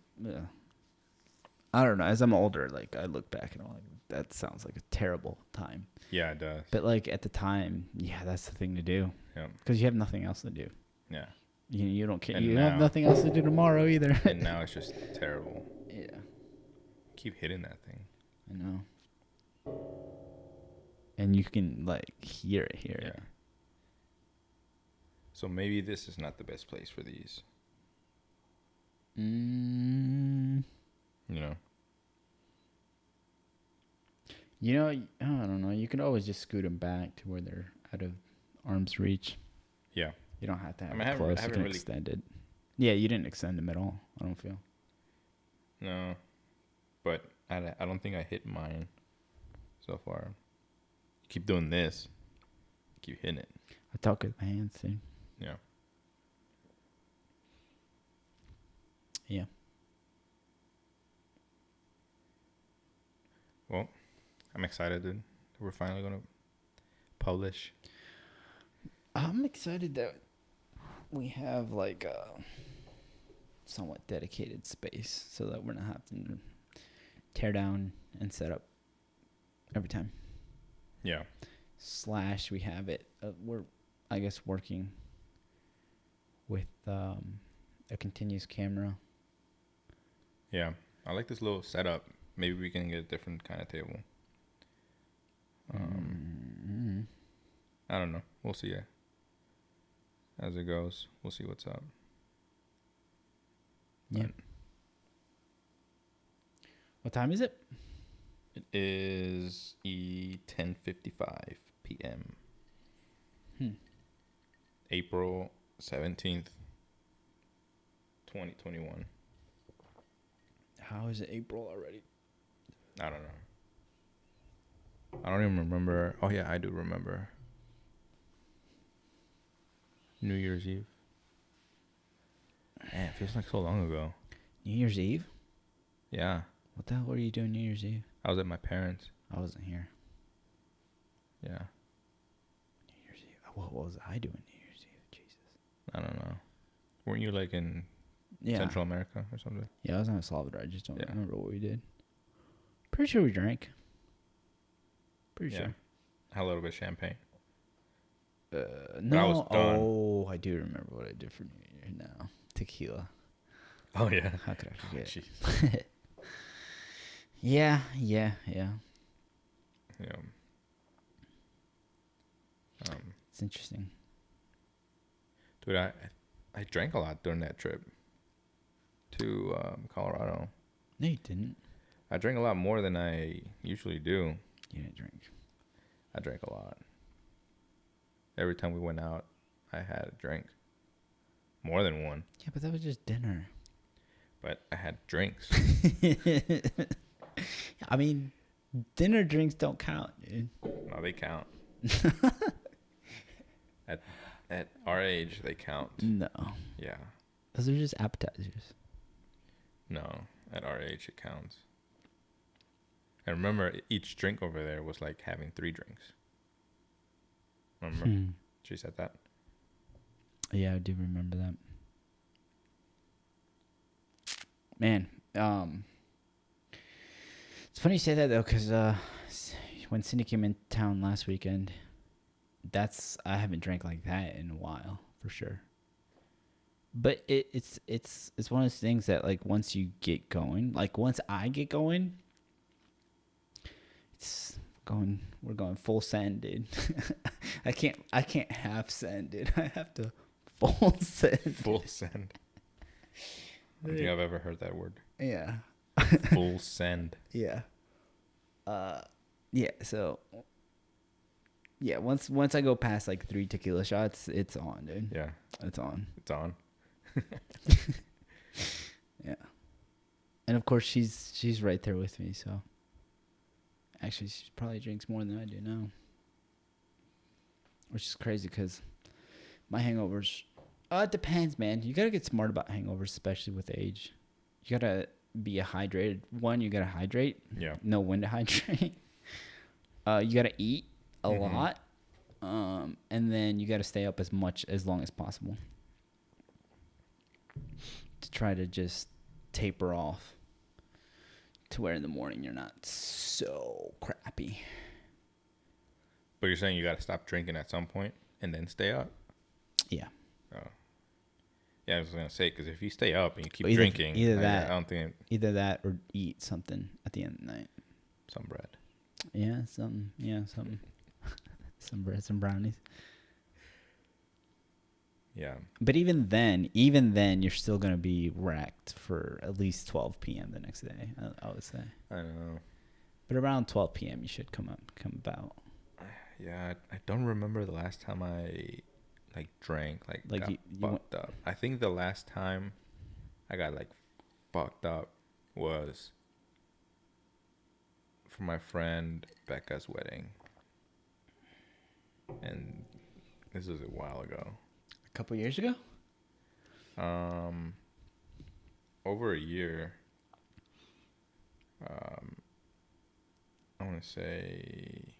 I don't know. As I'm older, like, I look back and I'm like, that sounds like a terrible time. Yeah, it does. But, like, at the time, yeah, that's the thing to do. Yeah. Because you have nothing else to do. Yeah. You don't care. And You now- have nothing else to do tomorrow either. And now it's just terrible. Yeah. Keep hitting that thing. I know. And you can, like, hear it. Yeah. So maybe this is not the best place for these. Mm, You know? you know, I don't know. You can always just scoot them back to where they're out of arm's reach. Yeah. You don't have to have I mean, it I close. You haven't can really- extend it. Yeah, you didn't extend them at all, I don't feel. No. But I don't think I hit mine so far. Keep doing this. Keep hitting it. I talk with my hands, too. Yeah. Yeah. Well, I'm excited that we're finally going to publish. I'm excited that we have, like, a somewhat dedicated space so that we're not having to tear down and set up every time. Yeah. / we have it. We're, I guess, working with a continuous camera. Yeah. I like this little setup. Maybe we can get a different kind of table. Mm-hmm. I don't know. We'll see as it goes. We'll see what's up. Yeah. But What time is it? it is 10:55 p.m. April 17th, 2021. How is it April already? I don't know. I don't even remember. Oh, yeah, I do remember. New Year's Eve. Man, it feels like so long ago. New Year's Eve? Yeah. What the hell were you doing New Year's Eve? I was at my parents'. I wasn't here. Yeah. New Year's Eve. What was I doing New Year's Eve? Jesus. I don't know. Weren't you like in Central America or something? Yeah, I was in El Salvador. I just don't Yeah. remember what we did. Pretty sure we drank. Pretty Yeah. sure. Had a little bit of champagne. No. I was done. Oh, I do remember what I did for New Year now. Tequila. Oh, yeah. How could I forget? Jeez. Yeah. Yeah. It's interesting. Dude, I drank a lot during that trip to Colorado. No, you didn't. I drank a lot more than I usually do. You didn't drink. I drank a lot. Every time we went out, I had a drink. More than one. Yeah, but that was just dinner. But I had drinks. I mean, dinner drinks don't count, dude. No, they count. At our age, they count. No. Yeah. Those are just appetizers. No, at our age, it counts. I remember each drink over there was like having 3 drinks. Remember? She said that. Yeah, I do remember that. Man, it's funny you say that though, because when Cindy came in town last weekend, I haven't drank like that in a while for sure. But it's one of those things that like once you get going, like once I get going, we're going full send, dude. I can't half send, dude. I have to full send. Full send. I don't think I've ever heard that word. Yeah. Full send. Yeah. Yeah, so yeah, once I go past like 3 tequila shots, it's on, dude. Yeah. It's on. It's on. Yeah. And of course she's right there with me, so actually she probably drinks more than I do now. Which is crazy cuz my hangovers it depends, man. You got to get smart about hangovers, especially with age. You got to be hydrated. One, you got to hydrate. Yeah. Know when to hydrate. You got to eat a lot. And then you got to stay up as long as possible to try to just taper off to where in the morning you're not so crappy. But you're saying you got to stop drinking at some point and then stay up? Yeah. Oh. Yeah, I was going to say, because if you stay up and you keep Either drinking, that, I don't think... Either that or eat something at the end of the night. Some bread. Yeah, something. Some bread, some brownies. Yeah. But even then, you're still going to be racked for at least 12 p.m. the next day, I would say. I know. But around 12 p.m. you should come about. Yeah, I don't remember the last time I drank, got you fucked up. I think the last time I got fucked up was for my friend Becca's wedding. And this was a while ago. A couple years ago? Over a year. I want to say,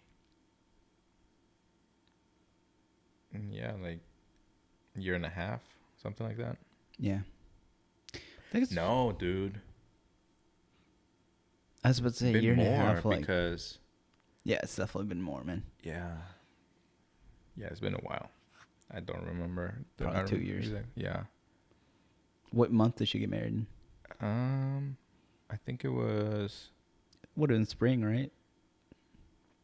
yeah, a year and a half, something like that. Yeah. No, dude. I was about to say a year and a half. Because yeah, it's definitely been more, man. Yeah, it's been a while. I don't remember. Probably 2 years. Yeah. What month did she get married in? I think it was... Would have been spring, right?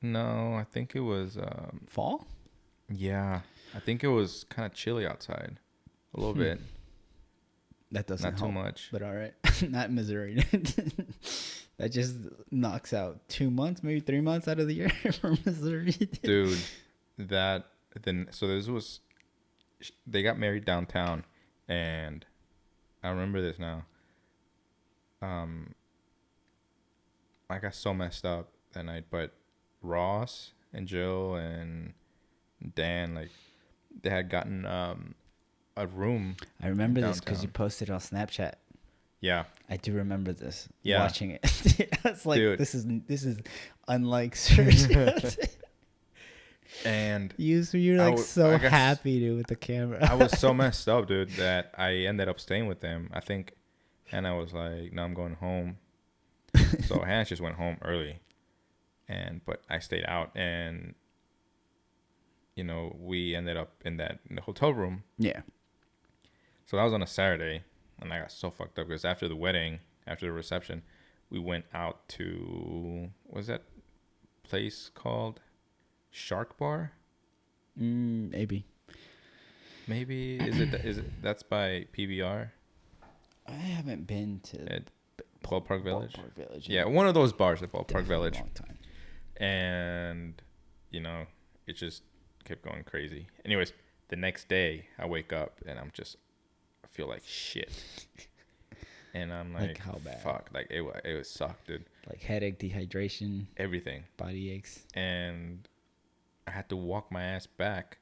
No, I think it was. Fall? Yeah, I think it was kind of chilly outside, a little bit, That doesn't not too help. much. But all right, not Missouri. That just knocks out 2 months, maybe 3 months out of the year for Missouri. Dude, so this was, they got married downtown, and I remember this now. I got so messed up that night, but Ross and Jill and Dan, like, they had gotten a room. I remember this because you downtown. posted on Snapchat. Yeah, I do remember this. Yeah. Watching it, I was like, Dude. this is unlike Sergio. and You're I like w- so I guess- happy, dude, with the camera. I was so messed up, dude, that I ended up staying with them. I think Hannah was like, "No, I'm going home." So Hannah just went home early, but I stayed out, and we ended up in the hotel room. Yeah. So that was on a Saturday, and I got so fucked up because after the wedding, after the reception, we went out to, what's that place called? Shark Bar? Maybe. Maybe is it that's by PBR I haven't been to at Ballpark Village? Ballpark Village. Yeah, one of those bars at Ballpark Definitely Village. a long time. And it just kept going crazy. Anyways, the next day I wake up and I feel like shit. And I'm like how bad? fuck, like it was sucked, dude. Like headache, dehydration, Everything. body aches. And I had to walk my ass back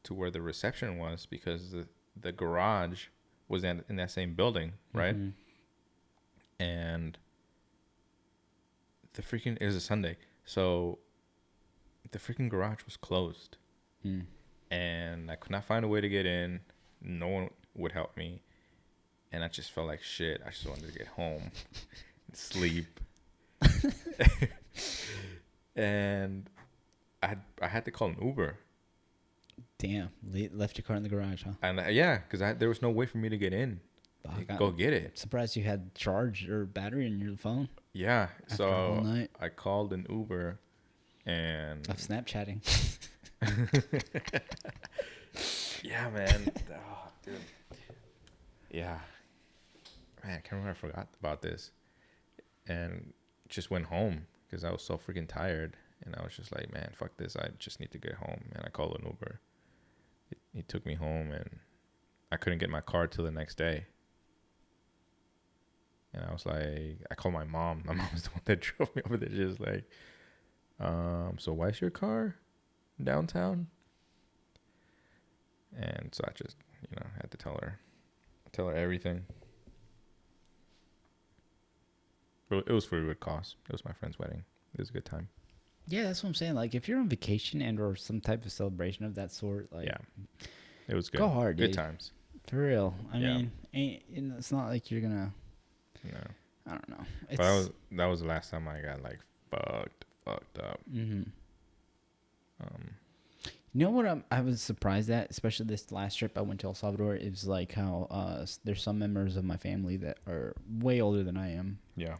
to where the reception was because the garage was in that same building, right? Mhm. And it was a Sunday, so the freaking garage was closed, and I could not find a way to get in. No one would help me, and I just felt like shit. I just wanted to get home and sleep. And I had to call an Uber. Damn, left your car in the garage, huh? And yeah, because there was no way for me to get in. Go get it. Surprised you had charge or battery in your phone. Yeah, After a whole so night. I called an Uber, and Of Snapchatting. yeah, man. Oh, dude. Yeah, man. I can't remember. I forgot about this, and just went home because I was so freaking tired, and I was just like, man, fuck this. I just need to get home, and I called an Uber. He took me home, and I couldn't get my car till the next day. And I was like, I called my mom. My mom was the one that drove me over there. She was like, so why is your car downtown? And so I just, had to tell her everything. But it was for a good cause. It was my friend's wedding. It was a good time. Yeah, that's what I'm saying. Like, if you're on vacation and or some type of celebration of that sort, like, Yeah, it was good. go hard, Good dude. times. For real. I Yeah. mean, it's not like you're gonna. No, I don't know. but that was the last time I got like fucked up. Mm-hmm. You know what I was surprised at, especially this last trip I went to El Salvador, is like how there's some members of my family that are way older than I am, Yeah.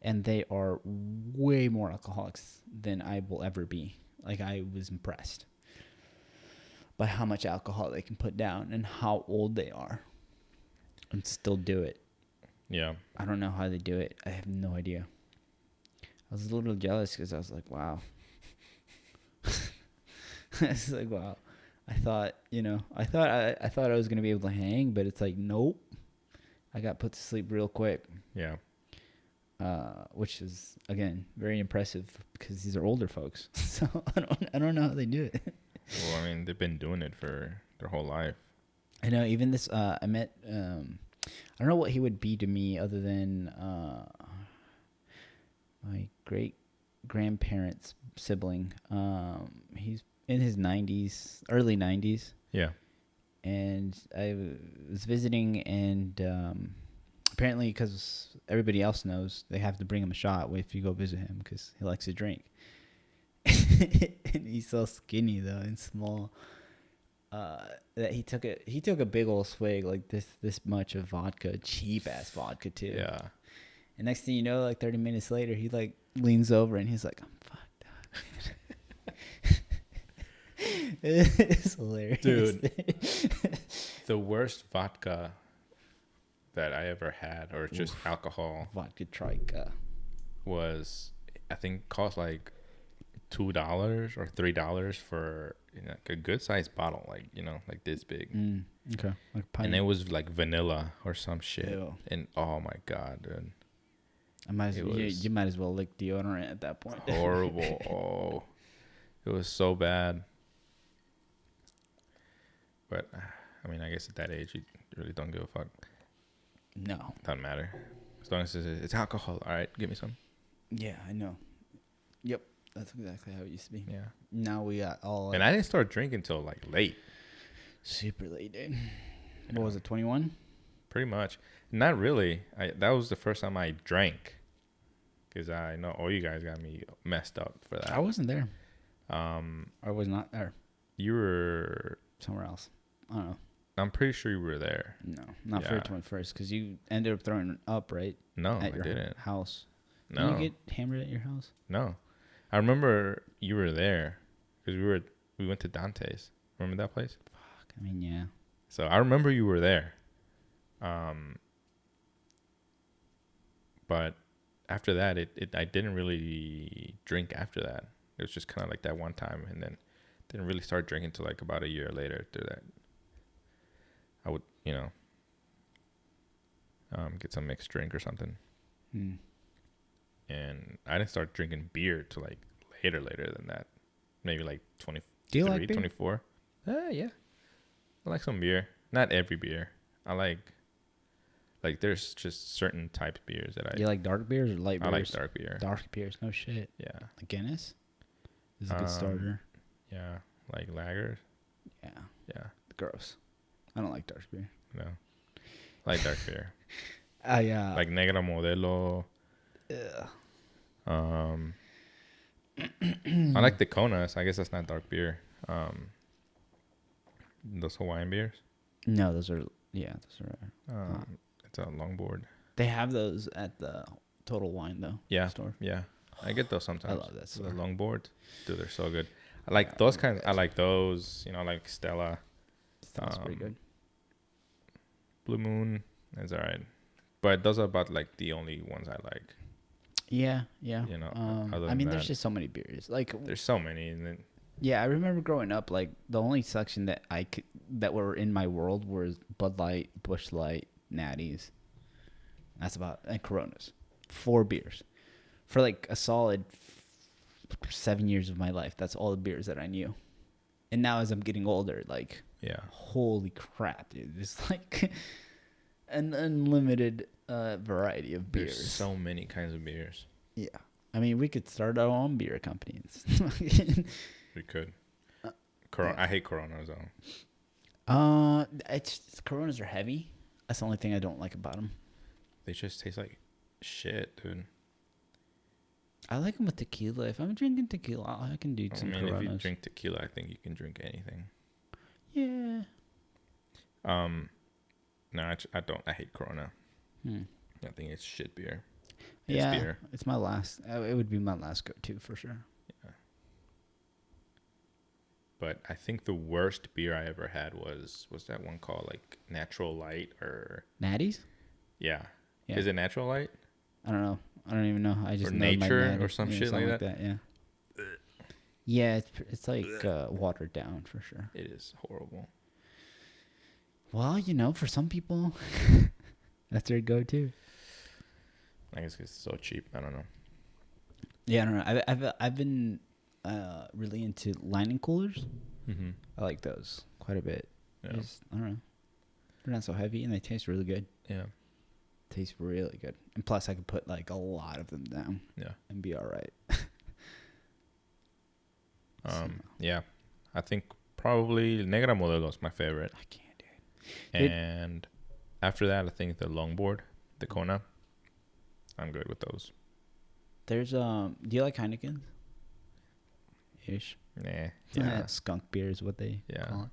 and they are way more alcoholics than I will ever be. Like, I was impressed by how much alcohol they can put down and how old they are and still do it. Yeah. I don't know how they do it. I have no idea. I was a little jealous because I was like, wow. I was like, wow. I thought I was going to be able to hang, but it's like, nope. I got put to sleep real quick. Yeah. Which is, again, very impressive because these are older folks. So I don't know how they do it. Well, I mean, they've been doing it for their whole life. I know. Even this, I met. I don't know what he would be to me other than my great grandparents' sibling. He's in his 90s, early 90s, Yeah. and I was visiting, and apparently, because everybody else knows, they have to bring him a shot if you go visit him because he likes to drink. And he's so skinny though and small that he took a big old swig, like this much of vodka, cheap ass vodka too. Yeah. And next thing you know, like 30 minutes later, he like leans over and he's like, I'm fucked up. It's hilarious, Dude. The worst vodka that I ever had, or just alcohol, Vodka Troika. was, I think, cost like $2 or $3 for, like a good sized bottle, like, like this big. Okay. Like a pint. And it was like vanilla or some shit. Ew. And oh my god, dude, You might as well lick deodorant at that point. horrible. Oh, it was so bad. But I mean, I guess at that age, you really don't give a fuck. No. Doesn't matter. As long as it's alcohol. All right, give me some. Yeah, I know. Yep. That's exactly how it used to be. Yeah. Now we got all And I didn't start drinking till like late. super late, dude. What was it, 21? Pretty much. Not really. That was the first time I drank. Because I know all you guys got me messed up for that. I wasn't there. I was not there. You were... Somewhere else. I don't know. I'm pretty sure you were there. No, not for your 21st, because you ended up throwing up, right? No, at I your didn't. house. No. Did you get hammered at your house? No. I remember you were there. Because we went to Dante's. Remember that place? Fuck, I mean, yeah. So I remember you were there. But after that, I didn't really drink after that. It was just kind of like that one time, and then didn't really start drinking till like about a year later after that. I would, get some mixed drink or something. And I didn't start drinking beer till like later than that. Maybe like 23, Do you like beer? 24. Yeah. I like some beer. Not every beer. I like there's just certain type of beers that Do you like dark beers or light beers? I like dark beer. Dark beers, no shit. Yeah. Like Guinness is a good starter. Yeah, like lagers. Yeah. Yeah. Gross. I don't like dark beer. No. I like dark beer. Yeah. Like Negra Modelo. Ugh. I like the Konas. I guess that's not dark beer. Those Hawaiian beers. No, those are It's a longboard. They have those at the Total Wine store. Yeah. I get those sometimes. I love that store. The longboard. Dude, they're so good. I like those kinds. I like those. Like Stella. Sounds pretty good. Blue Moon is alright, but those are about like the only ones I like. Yeah. Other I mean, than there's that, just so many beers. Like, there's so many, and then yeah, I remember growing up. Like, the only section that were in my world was Bud Light, Busch Light, Natties. That's about, and Coronas. 4 beers for like a solid 7 years of my life. That's all the beers that I knew. And now as I'm getting older, like, yeah, holy crap, dude! There's like an unlimited variety of beers. There's so many kinds of beers. Yeah, I mean, we could start our own beer company. We could. Corona. I hate Coronas though. Coronas are heavy. That's the only thing I don't like about them. They just taste like shit, dude. I like them with tequila. If I'm drinking tequila, I can do some Coronas. If you drink tequila, I think you can drink anything. Yeah. No, I don't. I hate Corona. I think it's shit beer. Beer. It's my last. It would be my last go-to for sure. Yeah. But I think the worst beer I ever had was that one called like Natural Light or Natties? Yeah. Is it Natural Light? I don't know. I don't even know. I just know Nature or some shit like that. Yeah. Yeah, it's like watered down for sure. It is horrible. Well, for some people, that's their go-to. I guess it's so cheap. I don't know. Yeah, I don't know. I've been really into lining coolers. Mm-hmm. I like those quite a bit. Yeah. I don't know. They're not so heavy and they taste really good. Yeah. Taste really good. And plus, I could put like a lot of them down. Yeah. And be all right. Yeah. I think probably Negra Modelo is my favorite. I can't do it. And after that, I think the longboard, the Kona. I'm good with those. There's do you like Heineken? Ish. Nah. Yeah. Skunk beer is what they call it.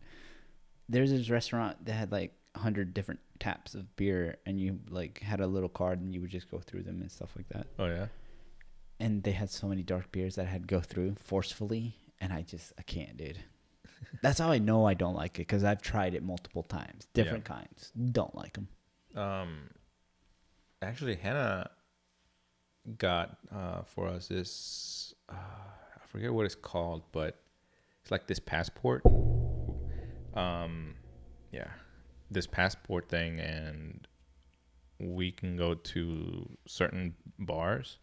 There's this restaurant that had like 100 different taps of beer, and you like had a little card, and you would just go through them and stuff like that. Oh yeah. And they had so many dark beers that I had to go through forcefully, and I can't, dude. That's how I know I don't like it, because I've tried it multiple times, different kinds. Don't like them. Actually, Hannah got for us this I forget what it's called, but it's like this passport. Yeah, this passport thing, and we can go to certain bars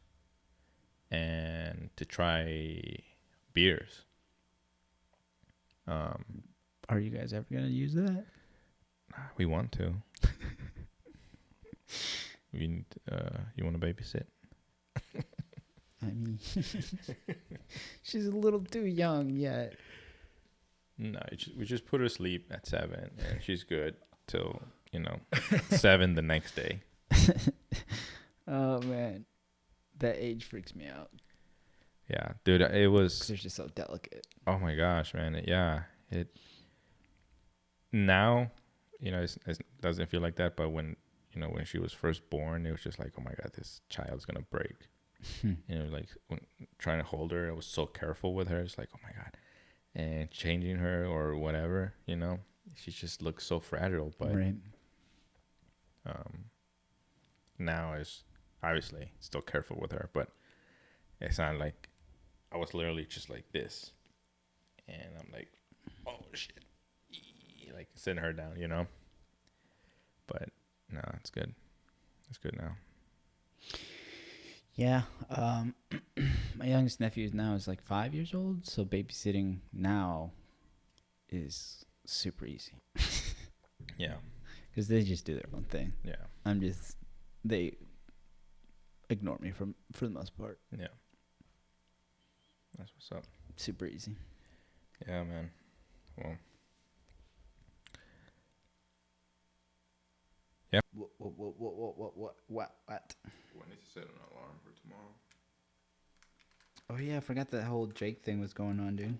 and to try beers. Are you guys ever gonna use that? We want to. We need, you want to babysit? I mean, she's a little too young yet. No, we just put her to sleep at 7, and she's good till 7 the next day. Oh man, that age freaks me out. Yeah, dude, it 'Cause was. they're just so delicate. Oh my gosh, man! It now, it doesn't feel like that, but when she was first born, it was just like, oh my god, this child's gonna break. Like when trying to hold her, I was so careful with her. It's like, oh my god, and changing her or whatever, she just looks so fragile. But Right. now is obviously still careful with her, but it's not like I was literally just like this, and I'm like, oh shit, like sitting her down, But no, it's good. It's good now. Yeah. My youngest nephew now is like 5 years old, so babysitting now is super easy Yeah. because they just do their own thing. Yeah. They ignore me for the most part. Yeah. That's what's up. Super easy. Yeah, man. Well. Yeah. What? I need to set an alarm for tomorrow. Oh yeah, I forgot that whole Jake thing was going on, dude.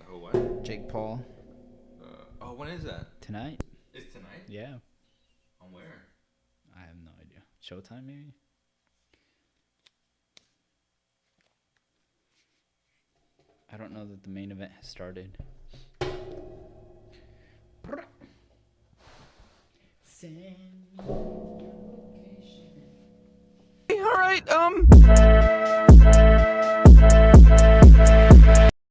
Oh, what? Jake Paul When is that? tonight. It's tonight? Yeah. On where? I have no idea. Showtime maybe. I don't know that the main event has started. Send